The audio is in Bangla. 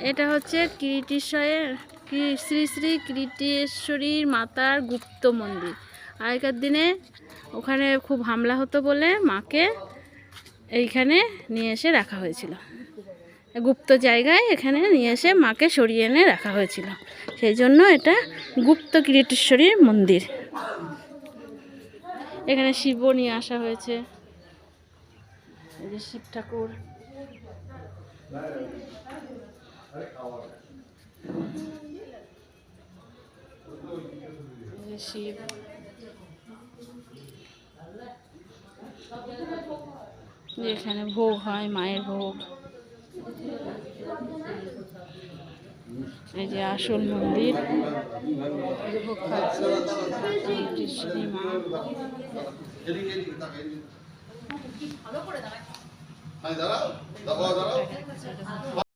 এটা হচ্ছে শ্রী শ্রী কিরিটেশ্বরীর মাতার গুপ্ত মন্দির। আগেকার দিনে ওখানে খুব হামলা হতো বলে মাকে এইখানে নিয়ে এসে রাখা হয়েছিল, গুপ্ত জায়গায় এখানে নিয়ে এসে মাকে সরিয়ে এনে রাখা হয়েছিল, সেই জন্য এটা গুপ্ত কিরিটেশ্বরীর মন্দির। এখানে শিবও নিয়ে আসা হয়েছে, এই যে শিব ঠাকুর। শিব এখানে ভোগ হয়, মায়ের ভোগ। এই যে আসল মন্দির, ভোগ খাচ্ছে মা।